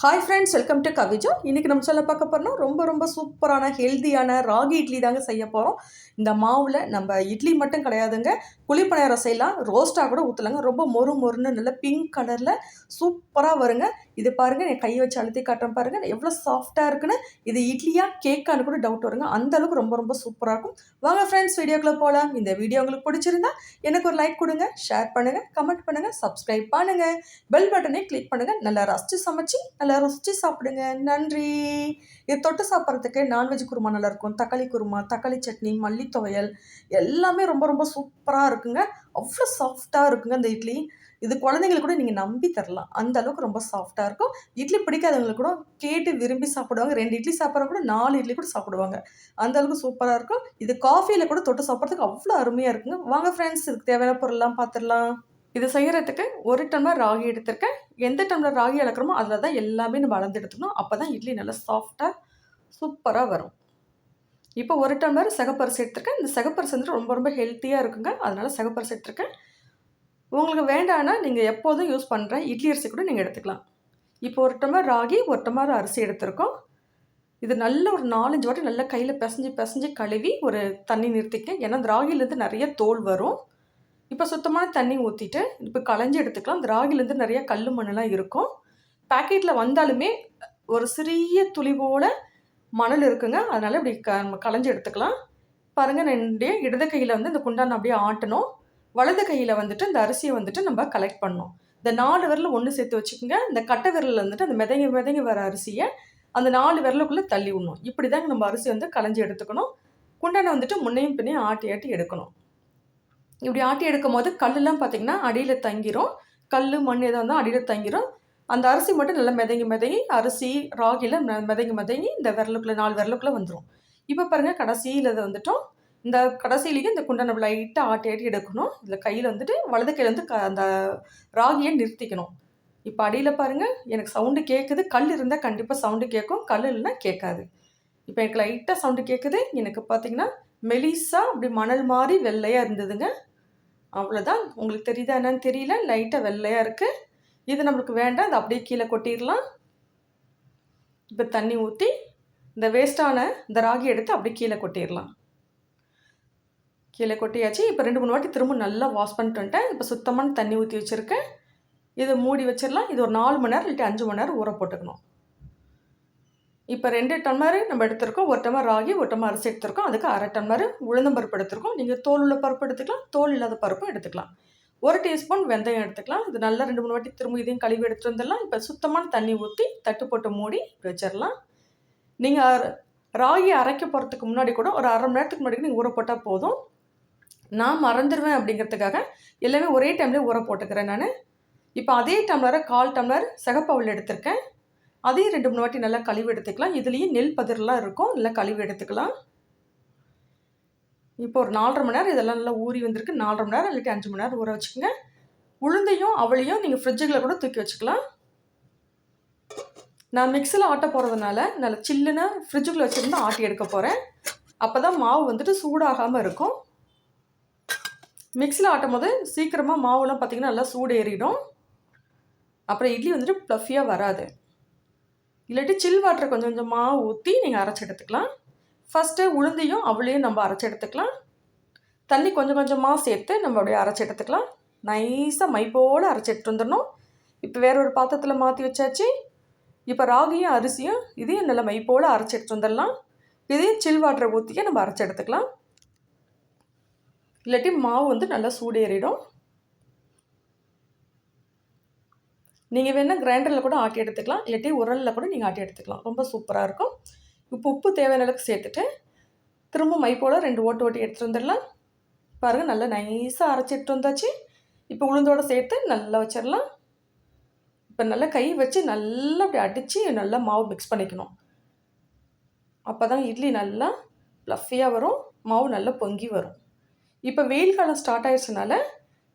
Hi friends, welcome to Kavija. இன்றைக்கி நம்ம சொல்ல பார்க்க போகிறோம்னா ரொம்ப சூப்பரான ஹெல்த்தியான ராகி இட்லி தாங்க செய்ய போகிறோம். இந்த மாவில் நம்ம இட்லி மட்டும் கிடையாதுங்க, குழிப்பணியாரம் செய்யலாம், ரோஸ்ட்டாக கூட ஊற்றலாங்க. ரொம்ப மொறுன்னு நல்ல பிங்க் கலரில் சூப்பராக வருங்க. இது பாருங்கள், என் கையை வச்சு அழுத்தி காட்டுறேன் பாருங்கள் எவ்வளோ சாஃப்டாக இருக்குன்னு. இது இட்லியா கேக்கான்னு கூட டவுட் வருங்க, அந்தளவுக்கு ரொம்ப சூப்பராக இருக்கும். வாங்க ஃப்ரெண்ட்ஸ், வீடியோக்குள்ளே போகலாம். இந்த வீடியோ உங்களுக்கு பிடிச்சிருந்தா எனக்கு ஒரு லைக் கொடுங்க, ஷேர் பண்ணுங்கள், கமெண்ட் பண்ணுங்கள், சப்ஸ்கிரைப் பண்ணுங்கள், பெல் பட்டனை கிளிக் பண்ணுங்கள். நல்லா ரசித்து சமைச்சு நல்லா ருசிச்சு சாப்பிடுங்க. நன்றி. இது தொட்டு சாப்பிட்றதுக்கு நான்வெஜ் குருமா நல்லாயிருக்கும். தக்காளி குருமா, தக்காளி சட்னி, மல்லி துவையல் எல்லாமே ரொம்ப சூப்பராக இருக்குங்க. அவ்வளோ சாஃப்டாக இருக்குங்க இந்த இட்லி. இது குழந்தைங்களுக்கு கூட நீங்கள் நம்பி தரலாம், அந்த அளவுக்கு ரொம்ப சாஃப்டாக இருக்கும். இட்லி பிடிக்காதவங்களுக்கு கூட கேட்டு விரும்பி சாப்பிடுவாங்க. 2 இட்லி சாப்பிட்றவங்க கூட 4 இட்லி கூட சாப்பிடுவாங்க. அந்த அளவுக்கு சூப்பராக இருக்கும். இது காஃபியில் கூட தொட்டு சாப்பிட்றதுக்கு அவ்வளோ அருமையாக இருக்குங்க. வாங்க ஃப்ரெண்ட்ஸ், இதுக்கு தேவையான பொருள்லாம் பார்த்துடலாம். இது செய்கிறதுக்கு 1 டம்ளர் ராகி எடுத்திருக்கேன். எந்த டம்ளர் ராகி அளக்குறோமோ அதில் தான் எல்லாமே நம்ம அளந்து எடுத்துக்கணும். அப்போ தான் இட்லி நல்லா சாஃப்டாக சூப்பராக வரும். இப்போ 1 டம்ளர் சிகப்பரிசி எடுத்திருக்கேன். இந்த சிகப்பரிசி வந்து ரொம்ப ஹெல்த்தியாக இருக்குங்க, அதனால் சிகப்பரிசி எடுத்திருக்கேன். உங்களுக்கு வேண்டான்னா நீங்கள் எப்போதும் யூஸ் பண்ணுற இட்லி அரிசி கூட நீங்கள் எடுத்துக்கலாம். இப்போ 1 டம்ளர் ராகி, 1 டம்ளர் அரிசி எடுத்திருக்கோம். இது நல்ல ஒரு 4-5 வாட்டி நல்லா கையில் பிசைஞ்சு கழுவி ஒரு தண்ணி நிறுத்திக்க. ஏன்னா அந்த ராகிலேருந்து நிறைய தோல் வரும். இப்போ சுத்தமான தண்ணி ஊற்றிட்டு இப்போ களைஞ்சி எடுத்துக்கலாம். இந்த ராகிலேருந்து நிறைய கல் மண்ணெல்லாம் இருக்கும். பேக்கெட்டில் வந்தாலுமே ஒரு சிறிய துளி போல் மணல் இருக்குங்க, அதனால் இப்படி களைஞ்சி எடுத்துக்கலாம். பாருங்கள், நான் என்னுடைய இடது கையில் வந்து இந்த குண்டானை அப்படியே ஆட்டணும், வலது கையில் வந்துட்டு இந்த அரிசியை வந்துட்டு நம்ம கலெக்ட் பண்ணணும். இந்த 4 விரலில் ஒன்று சேர்த்து வச்சுக்கோங்க. இந்த கட்டை விரலில் வந்துட்டு அந்த மிதங்கி வர அரிசியை அந்த 4 விரலுக்குள்ளே தள்ளி விடணும். இப்படி தாங்க நம்ம அரிசி வந்து களைஞ்சி எடுத்துக்கணும். குண்டானை வந்துட்டு முன்னையும் பின்னையும் ஆட்டி எடுக்கணும். இப்படி ஆட்டி எடுக்கும் போது கல்லெல்லாம் பார்த்திங்கன்னா அடியில் தங்கிரும். கல் மண் எதாக இருந்தால் அடியில் தங்கிரும். அந்த அரிசி மட்டும் நல்லா மிதங்கி அரிசி ராகியில் மிதங்கி இந்த விரலுக்குள்ளே 4 விரலுக்குள்ளே வந்துடும். இப்போ பாருங்கள், கடைசியில் இதை வந்துட்டோம். இந்த கடைசியிலேயே இந்த குண்டை நம்ம லைட்டாக ஆட்டி எடுக்கணும். இதில் கையில் வந்துட்டு வலது கையில் வந்து அந்த ராகியை நிறுத்திக்கணும். இப்போ அடியில் பாருங்கள், எனக்கு சவுண்டு கேட்குது. கல் இருந்தால் கண்டிப்பாக சவுண்டு கேட்கும், கல் இல்லைன்னா கேட்காது. இப்போ எனக்கு லைட்டாக சவுண்டு கேட்குது. எனக்கு பார்த்திங்கன்னா மெலிசாக அப்படி மணல் மாதிரி வெள்ளையாக இருந்ததுங்க. அவ்வளோதான். உங்களுக்கு தெரியுதா என்னன்னு தெரியல, லைட்டாக வெள்ளையாக இருக்குது. இது நம்மளுக்கு வேண்டாம், இது அப்படியே கீழே கொட்டிடலாம். இப்போ தண்ணி ஊற்றி இந்த வேஸ்ட்டான இந்த ராகி எடுத்து அப்படியே கீழே கொட்டிடலாம். கீழே கொட்டியாச்சு. இப்போ 2-3 வாட்டி திரும்ப நல்லா வாஷ் பண்ணிட்டு வந்துட்டேன். இப்போ சுத்தமான தண்ணி ஊற்றி வச்சுருக்கேன். இதை மூடி வச்சிடலாம். இது ஒரு 4 மணி நேரம் இல்லாட்டி 5 மணி நேரம் ஊற போட்டுக்கணும். இப்போ 2 டம்ளர் நம்ம எடுத்துருக்கோம். 1 டம்ளர் ராகி, 1 டம்ளர் அரிசி எடுத்துருக்கோம். அதுக்கு 1/2 டம்ளர் உளுந்தம்பருப்பு எடுத்துருக்கோம். நீங்கள் தோல் உள்ள பருப்பு எடுத்துக்கலாம், தோல் இல்லாத பருப்பும் எடுத்துக்கலாம். 1 டீஸ்பூன் வெந்தயம் எடுத்துக்கலாம். இது நல்லா 2-3 வாட்டி திரும்ப இதையும் கழுவி எடுத்துகிட்டு வந்துடலாம். இப்போ சுத்தமான தண்ணி ஊற்றி தட்டு போட்டு மூடி வச்சிடலாம். நீங்கள் ராகி அரைக்க போகிறதுக்கு முன்னாடி கூட ஒரு 1/2 மணி நேரத்துக்கு முன்னாடி நீங்கள் ஊற போட்டால் போதும். நான் மறந்துடுவேன் அப்படிங்கிறதுக்காக எல்லாமே ஒரே டைம்லேயே ஊற போட்டுக்கிறேன் நான். இப்போ அதே டம்ளரை 1/4 டம்ளர் சிகப்பவுல் எடுத்திருக்கேன். அதையும் 2-3 வாட்டி நல்லா கழுவி எடுத்துக்கலாம். இதுலேயும் நெல் பதிரெலாம் இருக்கும், நல்லா கழுவி எடுத்துக்கலாம். இப்போ ஒரு 4:30 மணி நேரம் இதெல்லாம் நல்லா ஊறி வந்திருக்கு. 4:30 மணி நேரம் இல்லாட்டி 5 மணி நேரம் ஊற வச்சுக்கோங்க. உளுந்தையும் அவளையும் நீங்கள் ஃப்ரிட்ஜுக்குள்ளே கூட தூக்கி வச்சுக்கலாம். நான் மிக்ஸியில் ஆட்ட போகிறதுனால நல்லா சில்லுன்னு ஃப்ரிட்ஜுக்குள்ளே வச்சுருந்து ஆட்டி எடுக்க போகிறேன். அப்போ தான் மாவு வந்துட்டு சூடாகாமல் இருக்கும். மிக்ஸியில் ஆட்டும் போது சீக்கிரமாக மாவுலாம் பார்த்திங்கன்னா நல்லா சூடு ஏறிடும். அப்புறம் இட்லி வந்துட்டு ப்ளஃபியாக வராது. இல்லாட்டி சில் வாட்டர் கொஞ்சம் மாவு ஊற்றி நீங்கள் அரைச்சி எடுத்துக்கலாம். ஃபஸ்ட்டு உளுந்தையும் அவளையும் நம்ம அரைச்சி எடுத்துக்கலாம். தண்ணி கொஞ்சமாக சேர்த்து நம்ம அப்படியே அரைச்சி எடுத்துக்கலாம். நைஸாக மை போல் அரைச்சி எடுத்து வந்துடணும். இப்போ வேறு ஒரு பாத்திரத்தில் மாற்றி வச்சாச்சு. இப்போ ராகியும் அரிசியும் இதையும் நல்லா மை போல் அரைச்சி எடுத்து வந்துடலாம். இதையும் சில் வாட்டரை ஊற்றிக்க நம்ம அரைச்சி எடுத்துக்கலாம். இல்லாட்டி மாவு வந்து நல்லா சூடேறிடும். நீங்கள் வேணால் கிரைண்டரில் கூட ஆட்டி எடுத்துக்கலாம், இல்லாட்டி உரலில் கூட நீங்கள் ஆட்டி எடுத்துக்கலாம். ரொம்ப சூப்பராக இருக்கும். இப்போ உப்பு தேவையான அளவுக்கு சேர்த்துட்டு திரும்ப மை போல் 2 ஓட்டி எடுத்துகிட்டு வந்துடலாம். பாருங்கள், நல்லா நைஸாக அரைச்சி எடுத்து வந்தாச்சு. இப்போ உளுந்தோடு சேர்த்து நல்லா வச்சிடலாம். இப்போ நல்லா கை வச்சு நல்லா அப்படி அடித்து நல்லா மாவு மிக்ஸ் பண்ணிக்கணும். அப்போ தான் இட்லி நல்லா ப்ளஃபியாக வரும், மாவு நல்லா பொங்கி வரும். இப்போ வெயில் காலம் ஸ்டார்ட் ஆயிடுச்சுனால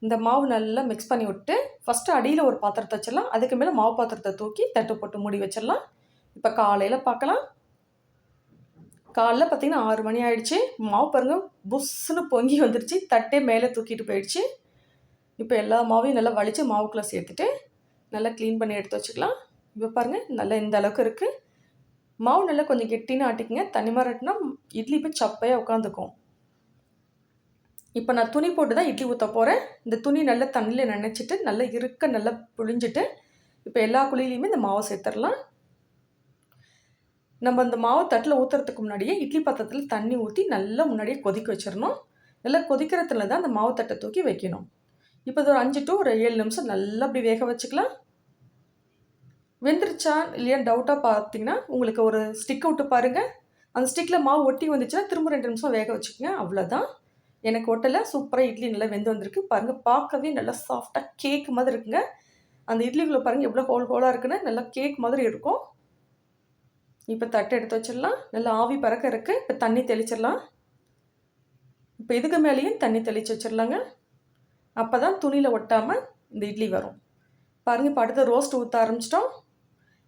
இந்த மாவு நல்லா மிக்ஸ் பண்ணி விட்டு ஃபஸ்ட்டு அடியில் ஒரு பாத்திரத்தை வச்சிடலாம். அதுக்கு மேலே மாவு பாத்திரத்தை தூக்கி தட்டு போட்டு மூடி வச்சிடலாம். இப்போ காலையில் பார்க்கலாம். காலைல பார்த்திங்கன்னா 6 மணி ஆகிடுச்சு. மாவு பாருங்கள் புஷ்ஷுன்னு பொங்கி வந்துடுச்சு, தட்டே மேலே தூக்கிட்டு போயிடுச்சு. இப்போ எல்லா மாவையும் நல்லா வலித்து மாவுக்குள்ளே சேர்த்துட்டு நல்லா க்ளீன் பண்ணி எடுத்து வச்சுக்கலாம். இப்போ பாருங்கள் நல்லா இந்த அளவுக்கு இருக்குது. மாவு நல்லா கொஞ்சம் கெட்டின்னு ஆட்டிக்குங்க. தண்ணி மாதிரி ஆட்டினா இட்லி போய் சப்பையாக உட்காந்துக்கும். இப்போ நான் துணி போட்டு தான் இட்லி ஊற்ற போகிறேன். இந்த துணி நல்லா தண்ணியில் நனைச்சிட்டு நல்லா இருக்க நல்லா புழிஞ்சிட்டு இப்போ எல்லா குழியிலையுமே இந்த மாவை சேர்த்துடலாம். நம்ம அந்த மாவை தட்டில் ஊற்றுறதுக்கு முன்னாடியே இட்லி பாத்திரத்தில் தண்ணி ஊற்றி நல்லா முன்னாடியே கொதிக்க வச்சிடணும். நல்லா கொதிக்கிறதுல தான் அந்த மாவு தட்டை தூக்கி வைக்கணும். இப்போ இது ஒரு 5 to ஒரு 7 நிமிஷம் நல்லா அப்படி வேக வச்சுக்கலாம். வெந்துருச்சா இல்லையான்னு டவுட்டாக பார்த்தீங்கன்னா உங்களுக்கு ஒரு ஸ்டிக் விட்டு பாருங்கள். அந்த ஸ்டிக்கில் மாவு ஒட்டி வந்துச்சுன்னா திரும்ப 2 நிமிஷம் வேக வச்சுக்கோங்க. அவ்வளோதான். எனக்கு ஒட்டலை. சூப்பராக இட்லி நல்லா வெந்து வந்திருக்கு. பாருங்கள் பார்க்கவே நல்லா சாஃப்டாக கேக் மாதிரி இருக்குங்க. அந்த இட்லிக்குள்ளே பாருங்கள் எவ்வளோ ஹோலாக இருக்குன்னு நல்லா கேக் மாதிரி இருக்கும். இப்போ தட்டை எடுத்து வச்சிடலாம். நல்லா ஆவி பறக்க இருக்குது. இப்போ தண்ணி தெளிச்சிடலாம். இப்போ இதுக்கு மேலேயும் தண்ணி தெளித்து வச்சிடலாங்க. அப்போ தான் துணியில் ஒட்டாமல் இந்த இட்லி வரும். பாருங்கள் இப்போ அடுத்து ரோஸ்ட் ஊற்ற ஆரம்பிச்சிட்டோம்.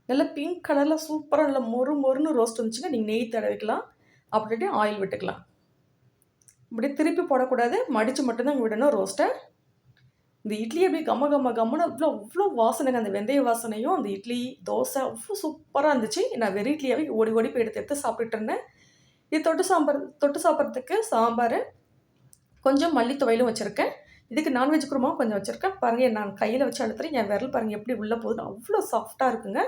நல்லா பிங்க் கலரில் சூப்பராக நல்லா மொறு மொறுன்னு ரோஸ்ட் வந்துச்சுங்க. நீங்கள் நெய் தடவிக்கலாம், அப்படியே ஆயில் விட்டுக்கலாம். இப்படி திருப்பி போடக்கூடாது, மடித்து மட்டும்தான் விடணும் ரோஸ்ட்டை. இந்த இட்லி அப்படியே கம்ம கம்ம கம்மன்னு அவ்வளோ அவ்வளோ வாசனைங்க. அந்த வெந்தய வாசனையும் அந்த இட்லி தோசை அவ்வளோ சூப்பராக இருந்துச்சு. நான் வெறும் இட்லியாகவே ஓடி ஓடி போய் எடுத்து சாப்பிட்டுட்டு இருந்தேன். இது தொட்டு சாப்பிட்றதுக்கு சாம்பார், கொஞ்சம் மல்லித்துவையிலும் வச்சுருக்கேன். இதுக்கு நான்வெஜ் குருமாவும் கொஞ்சம் வச்சுருக்கேன். பாருங்கள் நான் கையில் வச்சு அழுத்துறேன். என் விரல் பாருங்கள் எப்படி உள்ளே போகுதுன்னு அவ்வளோ சாஃப்டாக இருக்குங்க.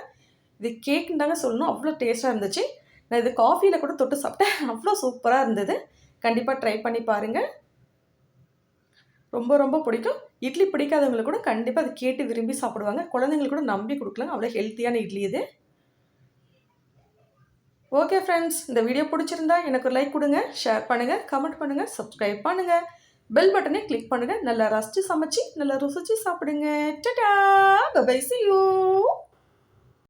இது கேக்குன்னு தாங்க சொல்லணும். அவ்வளோ டேஸ்ட்டாக இருந்துச்சு. நான் இது காஃபியில் கூட தொட்டு சாப்பிட்டேன். அவ்வளோ சூப்பராக இருந்தது. கண்டிப்பாக ட்ரை பண்ணி பாருங்கள். ரொம்ப ரொம்ப பிடிக்கும். இட்லி பிடிக்காதவங்களுக்கு கூட கண்டிப்பாக அதை கேட்டு விரும்பி சாப்பிடுவாங்க. குழந்தைங்களுக்கு கூட நம்பி கொடுக்கலாம். அவ்வளோ ஹெல்த்தியான இட்லி இது. ஓகே ஃப்ரெண்ட்ஸ், இந்த வீடியோ பிடிச்சிருந்தா எனக்கு ஒரு லைக் கொடுங்க, ஷேர் பண்ணுங்கள், கமெண்ட் பண்ணுங்கள், சப்ஸ்கிரைப் பண்ணுங்கள், பெல் பட்டனை கிளிக் பண்ணுங்கள். நல்லா ரசித்து சமைச்சு நல்லா ருசிச்சு சாப்பிடுங்க. Tata, bye bye, see you.